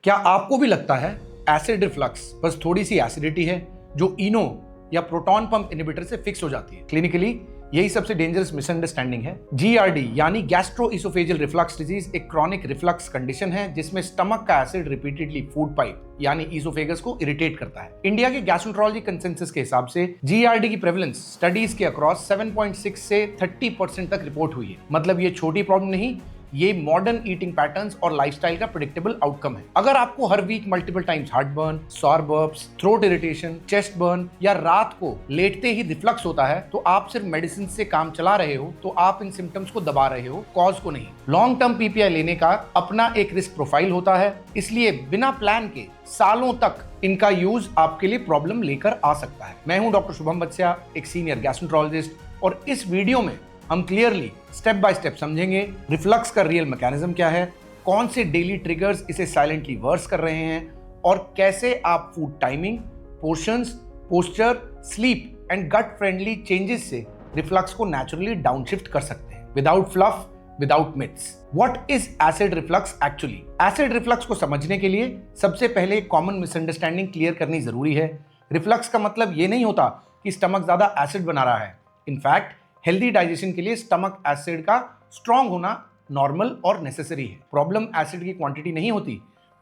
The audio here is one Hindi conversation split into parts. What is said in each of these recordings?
क्या आपको भी लगता है एसिड रिफ्लक्स बस थोड़ी सी एसिडिटी है जो इनो या प्रोटॉन पंप इनहिबिटर से फिक्स हो जाती है? क्लिनिकली यही सबसे डेंजरस मिसअंडरस्टैंडिंग है। जीआरडी यानी गैस्ट्रोइसोफेजियल रिफ्लक्स डिजीज एक क्रॉनिक रिफ्लक्स कंडीशन है जिसमें स्टमक का एसिड रिपीटेडली फूड पाइप यानी ईसोफेगस को इरिटेट करता है। इंडिया के गैस्ट्रोएंटरोलॉजी कंसेंसस के हिसाब से जीआरडी की प्रेवलेंस स्टडीज के अक्रॉस 7.6 से 30% तक रिपोर्ट हुई है। मतलब ये छोटी प्रॉब्लम नहीं, ये मॉडर्न ईटिंग पैटर्न्स और लाइफस्टाइल का प्रेडिक्टेबल आउटकम है। अगर आपको हर week multiple times heart burn, sour burps, throat irritation, chest burn या रात को लेटते ही रिफ्लक्स होता है तो आप सिर्फ मेडिसिन से काम चला रहे हो, तो आप इन सिम्टम्स को दबा रहे हो, कॉज को नहीं। लॉन्ग टर्म पीपीआई लेने का अपना एक रिस्क प्रोफाइल होता है, इसलिए बिना प्लान के सालों तक इनका यूज आपके लिए प्रॉब्लम लेकर आ सकता है। मैं हूं डॉक्टर शुभम बत्स्या, एक सीनियर गैस्ट्रोएंटरोलॉजिस्ट, और इस वीडियो में हम क्लियरली स्टेप बाय स्टेप समझेंगे रिफ्लक्स का रियल मैकेनिज्म क्या है, कौन से डेली ट्रिगर्स इसे साइलेंटली वर्स कर रहे हैं, और कैसे आप food timing, portions, posture, sleep and gut friendly changes से रिफ्लक्स को नेचुरली डाउनशिफ्ट कर सकते हैं without fluff, without myths. What is acid reflux actually? Acid reflux को समझने के लिए सबसे पहले कॉमन मिसअंडरस्टैंडिंग क्लियर करनी जरूरी है। रिफ्लक्स का मतलब ये नहीं होता कि स्टमक ज्यादा एसिड बना रहा है। इनफैक्ट हेल्दी डाइजेशन के लिए स्टमक एसिड का स्ट्रांग होना नॉर्मल और नेसेसरी है। प्रॉब्लम एसिड की क्वांटिटी नहीं होती,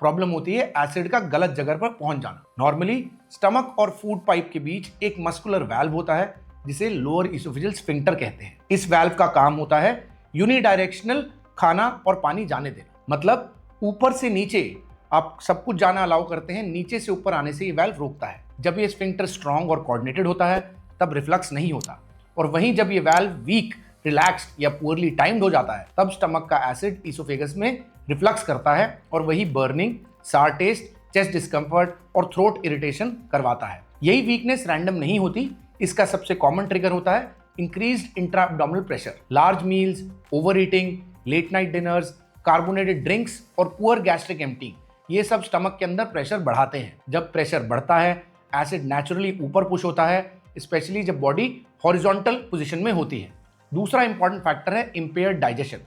प्रॉब्लम होती है एसिड का गलत जगह पर पहुंच जाना। नॉर्मली स्टमक और फूड पाइप के बीच एक मस्कुलर वाल्व होता है जिसे लोअर इसोफेजियल स्फिंक्टर कहते हैं। इस वाल्व का काम होता है यूनिडायरेक्शनल खाना और पानी जाने देना। मतलब ऊपर से नीचे आप सब कुछ जाना अलाउ करते हैं, नीचे से ऊपर आने से ये वाल्व रोकता है। जब ये स्फिंक्टर स्ट्रांग और कोऑर्डिनेटेड होता है तब रिफ्लक्स नहीं होता, और वहीं जब ये वाल्व वीक, रिलैक्स्ड या पुअरली टाइम्ड हो जाता है तब स्टमक का एसिड इसोफेगस में रिफ्लक्स करता है और वही बर्निंग, सार टेस्ट, चेस्ट डिस्कम्फर्ट और थ्रोट इरिटेशन करवाता है। यही वीकनेस रैंडम नहीं होती, इसका सबसे कॉमन ट्रिगर होता है increased intra abdominal pressure. Large meals, over eating, late night dinners, carbonated drinks और पुअर गैस्ट्रिक एम्प्टिंग, ये सब स्टमक के अंदर प्रेशर बढ़ाते हैं। जब प्रेशर बढ़ता है एसिड नेचुरली ऊपर पुश होता है, स्पेशली जब बॉडी हॉरिजॉन्टल पोजीशन में होती है। दूसरा इंपॉर्टेंट फैक्टर है इंपेयर्ड डाइजेशन।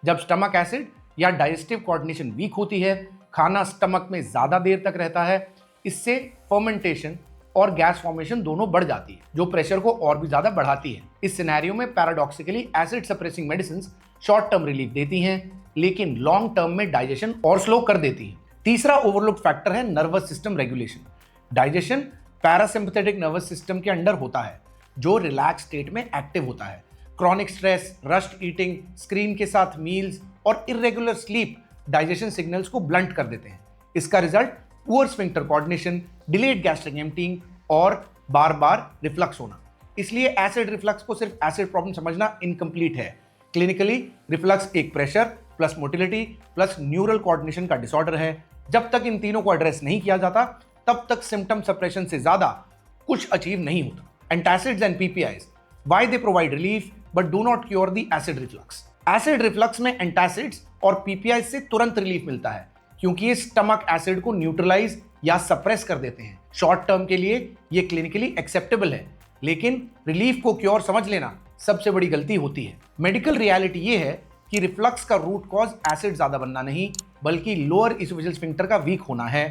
जब स्टमक एसिड या डाइजेस्टिव कोऑर्डिनेशन वीक होती है, खाना स्टमक में ज्यादा देर तक रहता है, इससे फर्मेंटेशन और गैस फॉर्मेशन दोनों बढ़ जाती है जो प्रेशर को और भी ज्यादा बढ़ाती है। इस सिनेरियो में paradoxically acid suppressing medicine short term relief देती हैं, लेकिन लॉन्ग टर्म में डाइजेशन और स्लो कर देती है। तीसरा ओवरलुक्ड फैक्टर है nervous system regulation. Digestion parasympathetic nervous system के अंडर होता है जो रिलैक्स स्टेट में एक्टिव होता है। Chronic stress, rushed eating, screen के साथ मील्स और इरेगुलर स्लीप डाइजेशन सिग्नल्स को ब्लंट कर देते हैं। इसका result poor sphincter coordination, delayed gastric emptying और बार बार रिफ्लक्स होना। इसलिए एसिड रिफ्लक्स को सिर्फ एसिड प्रॉब्लम समझना इनकम्प्लीट है। क्लिनिकली रिफ्लक्स एक pressure plus motility plus neural coordination का डिसऑर्डर है। जब तक इन तीनों को एड्रेस नहीं किया जाता तब तक सिम्टम सप्रेशन से ज्यादा कुछ अचीव नहीं होता। Antacids and PPIs, why they provide relief but do not cure the acid reflux? Acid reflux में एंटासिड्स और PPIs से तुरंत रिलीफ मिलता है क्योंकि ये स्टमक एसिड को न्यूट्रलाइज या सप्रेस कर देते हैं। शॉर्ट टर्म के लिए ये क्लिनिकली एक्सेप्टेबल है, लेकिन रिलीफ को क्योर समझ लेना सबसे बड़ी गलती होती है। मेडिकल रियलिटी ये है कि रिफ्लक्स का रूट कॉज एसिड ज्यादा बनना नहीं, बल्कि लोअर इसोफेजियल स्फिंक्टर का वीक होना है,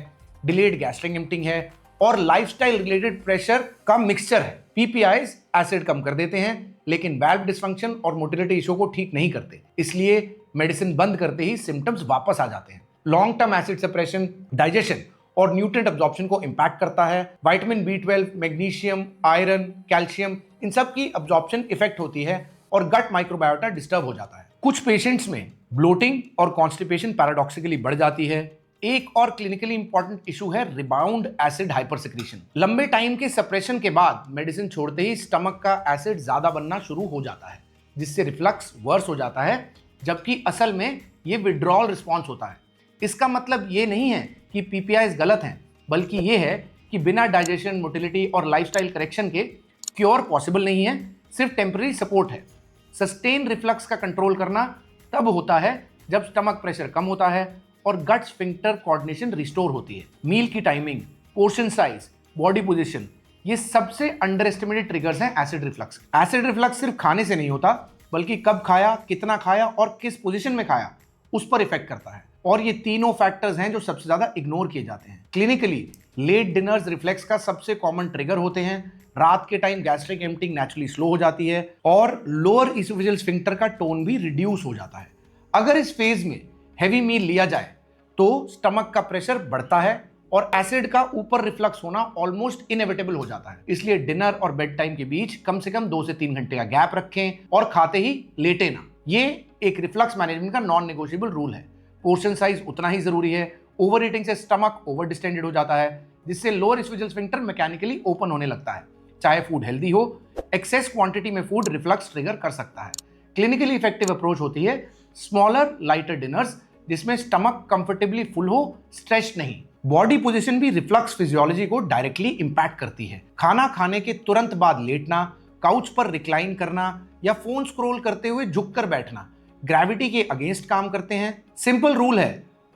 डिलेड गैस्ट्रिक एम्प्टिंग है और लाइफस्टाइल रिलेटेड प्रेशर का मिक्सचर है। पीपीआईज एसिड कम कर देते हैं, लेकिन वाल्व डिसफंक्शन और मोटिलिटी इशू को ठीक नहीं करते, इसलिए मेडिसिन बंद करते ही सिम्टम्स वापस आ जाते हैं। Long term acid suppression digestion और न्यूट्रिएंट अब्जॉर्प्शन को इंपैक्ट करता है। Vitamin B12, magnesium, iron, calcium, इन सब की अब्जॉर्प्शन इफेक्ट होती है और गट माइक्रोबायोटा डिस्टर्ब हो जाता है। कुछ पेशेंट्स में ब्लोटिंग और कॉन्स्टिपेशन पैराडॉक्सिकली बढ़ जाती है। एक और क्लिनिकली इंपॉर्टेंट इशू है रिबाउंड एसिड हाइपरसेक्रेशन। लंबे टाइम के सप्रेशन के बाद मेडिसिन छोड़ते ही स्टमक का एसिड ज्यादा बनना शुरू हो जाता है, जिससे रिफ्लक्स वर्स हो जाता है, जबकि असल में ये विड्रॉल रिस्पॉन्स होता है। इसका मतलब ये नहीं है कि पीपीआईज गलत हैं, बल्कि ये है कि बिना डाइजेशन, मोटिलिटी और लाइफस्टाइल करेक्शन के क्योर पॉसिबल नहीं है, सिर्फ टेम्पररी सपोर्ट है। सस्टेन रिफ्लक्स का कंट्रोल करना तब होता है जब स्टमक प्रेशर कम होता है और गट स्फिंक्टर कोऑर्डिनेशन रिस्टोर होती है। मील की timing, portion size, body position, ये सबसे अंडर एस्टिमेटेड ट्रिगर्स हैं एसिड रिफ्लक्स। एसिड रिफ्लक्स सिर्फ खाने से नहीं होता, बल्कि कब खाया, कितना खाया और किस पोजीशन में खाया, उस पर इफेक्ट करता है। और ये तीनों फैक्टर्स हैं जो सबसे ज्यादा इग्नोर किए जाते हैं। क्लिनिकली लेट डिनर्स रिफ्लेक्स का सबसे कॉमन ट्रिगर होते हैं। रात के time gastric emptying naturally slow हो जाती है और लोअर इसोफेजियल स्फिंक्टर का टोन भी रिड्यूस हो जाता है। अगर इस फेज में हैवी मील लिया जाए तो स्टमक का प्रेशर बढ़ता है और एसिड का ऊपर रिफ्लक्स होना ऑलमोस्ट इनएविटेबल हो जाता है। इसलिए डिनर और बेड टाइम के बीच कम से कम 2 से 3 घंटे का गैप रखें और खाते ही लेटे ना। ये एक रिफ्लक्स मैनेजमेंट का नॉन नेगोशिएबल रूल है। पोर्शन साइज उतना ही जरूरी है। ओवर ईटिंग से स्टमक ओवर डिस्टेंडेड हो जाता है, जिससे lower oesophageal sphincter mechanically open होने लगता है। चाहे फूड हेल्दी हो, एक्सेस क्वांटिटी में फूड रिफ्लक्स ट्रिगर कर सकता है। क्लिनिकली इफेक्टिव अप्रोच होती है स्मॉलर लाइटर डिनर्स, जिसमें स्टमक कंफर्टेबली फुल हो, स्ट्रेच नहीं। बॉडी पोजीशन भी रिफ्लक्स फिजियोलॉजी को डायरेक्टली इंपैक्ट करती है। खाना खाने के तुरंत बाद लेटना, काउच पर रिक्लाइन करना या फोन स्क्रॉल करते हुए झुककर बैठना ग्रेविटी के अगेंस्ट काम करते हैं। सिंपल रूल है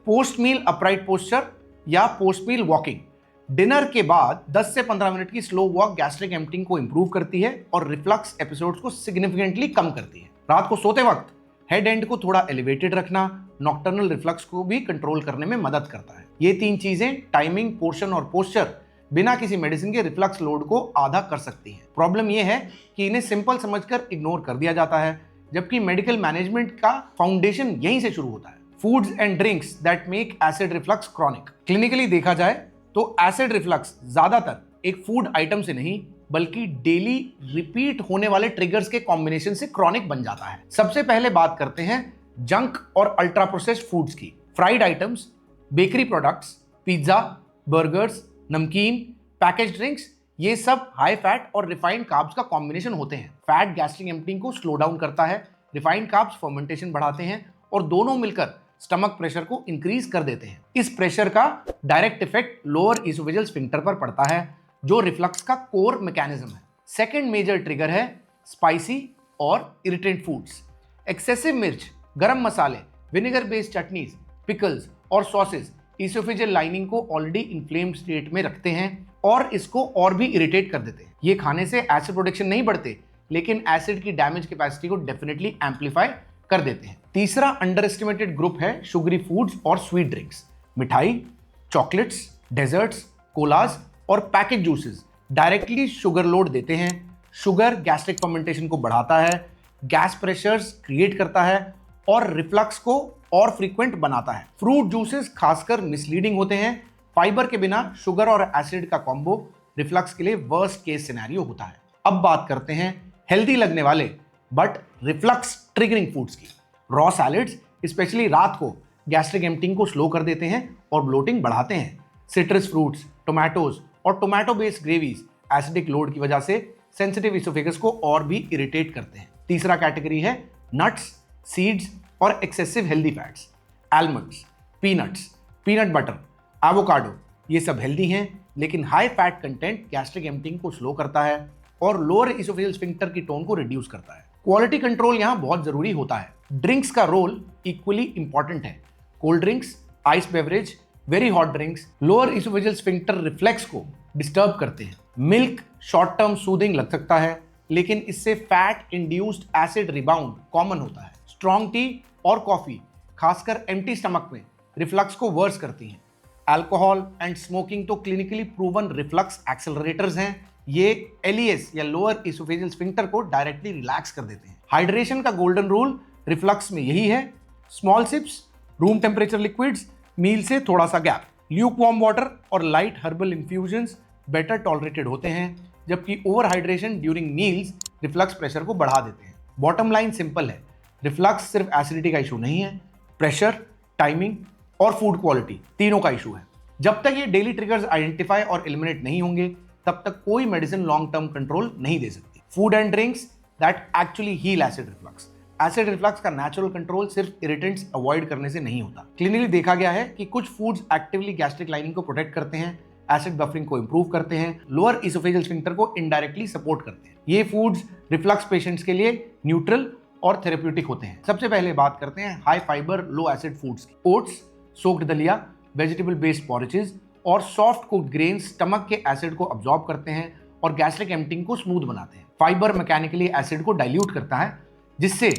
पोस्ट मील अपराइट पोस्चर या पोस्ट मील वॉकिंग। डिनर के बाद 10 से 15 मिनट की स्लो वॉक गैस्ट्रिक एम्प्टिंग को इंप्रूव करती है और रिफ्लक्स एपिसोड्स को सिग्निफिकेंटली कम करती है। रात को सोते वक्त हेड एंड को थोड़ा एलिवेटेड रखना नॉक्टर्नल रिफ्लक्स को भी कंट्रोल करने में मदद करता है। ये 3 चीजें टाइमिंग, पोर्शन और पोस्चर बिना किसी मेडिसिन के रिफ्लक्स लोड को आधा कर सकती हैं। प्रॉब्लम यह है कि इन्हें सिंपल समझकर इग्नोर कर दिया जाता है, जबकि मेडिकल मैनेजमेंट का फाउंडेशन यहीं से शुरू होता है। Foods and drinks that make acid reflux chronic. Clinically देखा जाए तो एसिड रिफ्लक्स ज्यादातर एक फूड आइटम से नहीं बल्कि डेली रिपीट होने वाले ट्रिगर्स के कॉम्बिनेशन से क्रॉनिक बन जाता है। सबसे पहले बात करते हैं जंक और अल्ट्रा प्रोसेस्ड फूड्स की। Fried items, bakery products, pizza, burgers, नमकीन, पैकेज ड्रिंक्स, ये सब हाई फैट और रिफाइंड कार्ब्स का कॉम्बिनेशन होते हैं। फैट गैस्ट्रिक एम्प्टिंग को स्लो डाउन करता है, रिफाइंड कार्ब्स फर्मेंटेशन बढ़ाते हैं और दोनों मिलकर स्टमक प्रेशर को इंक्रीज कर देते हैं। इस प्रेशर का direct effect lower oesophageal sphincter पर पड़ता है, जो रिफ्लक्स का कोर मैकेनिज्म है। सेकेंड मेजर ट्रिगर है स्पाइसी और इरिटेंट फूड्स। एक्सेसिव मिर्च, गरम मसाले, विनेगर बेस्ड चटनीज, पिकल्स और सॉसेस इसोफेजियल लाइनिंग को ऑलरेडी इन्फ्लेम्ड स्टेट में रखते हैं और इसको और भी इरिटेट कर देते हैं। ये खाने से एसिड प्रोडक्शन नहीं बढ़ते, लेकिन एसिड की डैमेज कैपेसिटी को डेफिनेटली एम्पलीफाई कर देते हैं। तीसरा अंडर एस्टिमेटेड ग्रुप है शुगरी फूड्स और स्वीट ड्रिंक्स। मिठाई, चॉकलेट्स, डेजर्ट्स, कोलाज और package juices directly sugar load देते हैं। शुगर गैस्ट्रिक फर्मेंटेशन को बढ़ाता है, गैस प्रेशर्स क्रिएट करता है और रिफ्लक्स को और फ्रीक्वेंट बनाता है। फ्रूट जूसेस खासकर मिसलीडिंग होते हैं। फाइबर के बिना शुगर और एसिड का कॉम्बो रिफ्लक्स के लिए वर्स्ट केस सिनेरियो होता है। अब बात करते हैं हेल्दी लगने वाले बट रिफ्लक्स ट्रिगरिंग फूड्स की। रॉ सैलेड्स स्पेशली रात को गैस्ट्रिक एम्प्टिंग को स्लो कर देते हैं और ब्लोटिंग बढ़ाते हैं। सिट्रस फ्रूट्स, टोमेटोज और tomato based gravies acidic load की वजह से सेंसिटिव इसोफेगस को और भी इरिटेट करते हैं। तीसरा कैटेगरी है नट्स, सीड्स और excessive healthy fats. Almonds, peanuts, peanut butter, avocado, ये सब हेल्दी हैं, लेकिन high fat content gastric emptying को स्लो करता है और लोअर इसोफेजियल स्फिंक्टर की टोन को रिड्यूस करता है। क्वालिटी कंट्रोल यहां बहुत जरूरी होता है। ड्रिंक्स का रोल इक्वली इंपॉर्टेंट है। Cold drinks, ice beverage, very hot drinks lower oesophageal sphincter reflex को डिस्टर्ब करते हैं। मिल्क शॉर्ट टर्म सूदिंग लग सकता है, लेकिन इससे fat induced acid rebound common होता है। स्ट्रॉन्ग टी और कॉफी खासकर एम्प्टी स्टमक में रिफ्लक्स को वर्स करती हैं। अल्कोहल एंड स्मोकिंग तो क्लिनिकली प्रूवन रिफ्लक्स एक्सेलरेटर्स हैं। ये एलईएस या लोअर इसोफेजियल स्फिंक्टर को डायरेक्टली रिलैक्स कर देते हैं। हाइड्रेशन का गोल्डन रूल रिफ्लक्स में यही है। Small sips, room temperature liquids, meal से थोड़ा सा गैप, ल्यूक वार्म वाटर और light herbal infusions better tolerated होते हैं, जबकि over hydration during meals reflux pressure को बढ़ा देते हैं। बॉटम लाइन सिंपल है, रिफ्लक्स सिर्फ एसिडिटी का इशू नहीं है, प्रेशर, टाइमिंग और फूड क्वालिटी तीनों का इशू है। जब तक ये डेली ट्रिगर्स आइडेंटिफाई और एलिमिनेट नहीं होंगे, तब तक कोई मेडिसिन लॉन्ग टर्म कंट्रोल नहीं दे सकती। Food and drinks that actually heal acid reflux. Acid reflux का नेचुरल कंट्रोल सिर्फ इरिटेंट्स अवॉइड करने से नहीं होता। क्लिनिकली देखा गया है कि कुछ फूड्स एक्टिवली गैस्ट्रिक लाइनिंग को प्रोटेक्ट करते हैं, एसिड बफरिंग को इंप्रूव करते हैं, लोअर इसोफेजियल स्फिंक्टर को इनडायरेक्टली सपोर्ट करते हैं। ये फूड्स रिफ्लक्स पेशेंट्स के लिए न्यूट्रल और थेरेप्यूटिक होते हैं। सबसे पहले बात करते हैं हाई फाइबर लो एसिड फूड्स की। ओट्स, सोक्ड दलिया, वेजिटेबल बेस्ड पॉरेजेस और सॉफ्ट कुक्ड ग्रेन्स स्टमक के एसिड को अब्सॉर्ब करते हैं और गैस्ट्रिक एम्प्टिंग को स्मूथ बनाते हैं। फाइबर मैकेनिकली एसिड को डाइल्यूट करता है, जिससे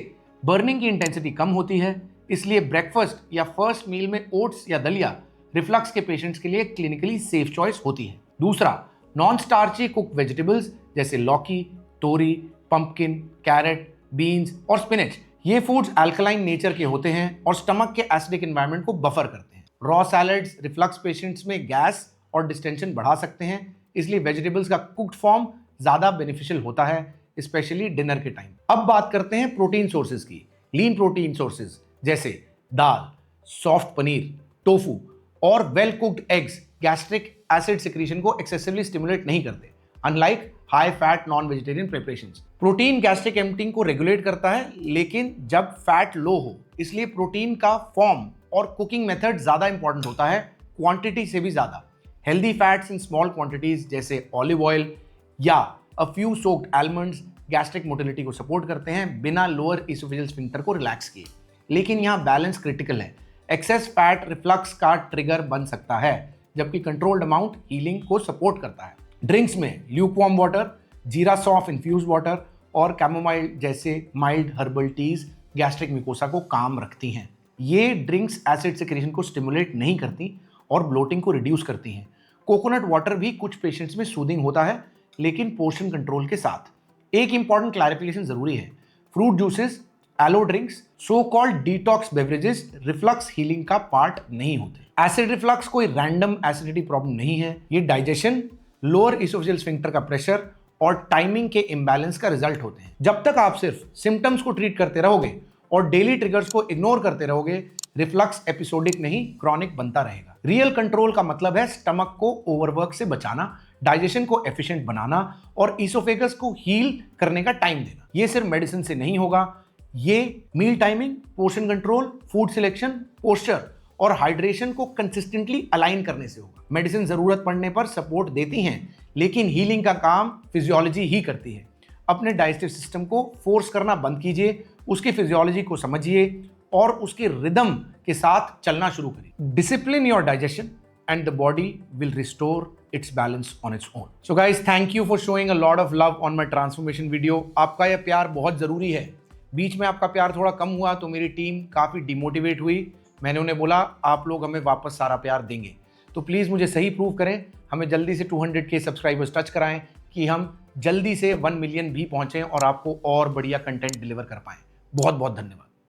बर्निंग की इंटेंसिटी कम होती है, इसलिए ब्रेकफास्ट या फर्स्ट मील में ओट्स या दलिया रिफ्लक्स के पेशेंट्स के लिए क्लिनिकली सेफ चॉइस होती है। दूसरा, नॉन स्टार्ची कुक वेजिटेबल्स जैसे लौकी, तोरी, पंपकिन, कैरेट, बीन्स और स्पिनच, ये फूड्स अल्कलाइन नेचर के होते हैं और स्टमक के एसिडिक एनवायरनमेंट को बफर करते हैं। रॉ सैलड्स रिफ्लक्स पेशेंट्स में गैस और डिस्टेंशन बढ़ा सकते हैं, इसलिए वेजिटेबल्स का कुक्ड फॉर्म ज्यादा बेनिफिशियल होता है, स्पेशली डिनर के टाइम। अब बात करते हैं प्रोटीन सोर्सेज की। लीन प्रोटीन सोर्सेज जैसे दाल, सॉफ्ट पनीर, टोफू और well cooked eggs gastric acid secretion को एक्सेसिवली स्टिमुलेट नहीं करते, unlike high fat non vegetarian preparations. Protein gastric emptying को रेगुलेट करता है, लेकिन जब फैट लो हो, इसलिए प्रोटीन का फॉर्म और कुकिंग मेथड ज्यादा इंपॉर्टेंट होता है, क्वांटिटी से भी ज्यादा। Healthy fats in small quantities जैसे ऑलिव ऑयल या a few soaked almonds gastric motility को सपोर्ट करते हैं बिना लोअर इसोफेजियल स्फिंक्टर को रिलैक्स किए। लेकिन यहाँ बैलेंस क्रिटिकल है। एक्सेस फैट रिफ्लक्स का ट्रिगर बन सकता है, जबकि कंट्रोल्ड अमाउंट हीलिंग को सपोर्ट करता है। ड्रिंक्स में ल्यूकवार्म वाटर, जीरा सॉफ्ट इन्फ्यूज वाटर और कैमोमाइल जैसे mild herbal tease gastric mucosa को काम रखती हैं। ये ड्रिंक्स एसिड सिक्रीशन को स्टिमुलेट नहीं करती और ब्लोटिंग को रिड्यूस करती हैं। कोकोनट वाटर भी कुछ पेशेंट्स में सूदिंग होता है, लेकिन पोर्शन कंट्रोल के साथ। एक इंपॉर्टेंट क्लैरिफिकेशन जरूरी है, fruit juices, aloe drinks, so called detox beverages reflux healing का पार्ट नहीं होते। एसिड रिफ्लक्स कोई रैंडम एसिडिटी प्रॉब्लम नहीं है, ये डाइजेशन, लोअर इसोफेजियल स्फिंक्टर का प्रेशर और टाइमिंग के इम्बैलेंस का रिजल्ट होते हैं। जब तक आप सिर्फ सिम्टम्स को ट्रीट करते रहोगे और डेली ट्रिगर्स को इग्नोर करते रहोगे, रिफ्लक्स एपिसोडिक नहीं क्रॉनिक बनता रहेगा। रियल कंट्रोल का मतलब है स्टमक को ओवरवर्क से बचाना, डाइजेशन को एफिशिएंट बनाना और इसोफेगस को हील करने का टाइम देना। ये सिर्फ मेडिसिन से नहीं होगा, ये meal timing, portion control, food selection, posture और हाइड्रेशन को कंसिस्टेंटली अलाइन करने से होगा। मेडिसिन जरूरत पड़ने पर सपोर्ट देती हैं, लेकिन हीलिंग का काम फिजियोलॉजी ही करती है। अपने डाइजेस्टिव सिस्टम को फोर्स करना बंद कीजिए, उसकी फिजियोलॉजी को समझिए और उसके रिदम के साथ चलना शुरू करिए। Discipline your digestion and the body will restore its balance on its own. So guys, thank you for showing a lot of love on my transformation video. आपका यह प्यार बहुत ज़रूरी है। बीच में आपका प्यार थोड़ा कम हुआ तो मेरी टीम काफ़ी डिमोटिवेट हुई। मैंने उन्हें बोला आप लोग हमें वापस सारा प्यार देंगे, तो प्लीज़ मुझे सही प्रूव करें, हमें जल्दी से 200K सब्सक्राइबर्स टच कराएं कि हम जल्दी से 1 मिलियन भी पहुँचें और आपको और बढ़िया कंटेंट डिलीवर कर पाएँ। बहुत बहुत धन्यवाद।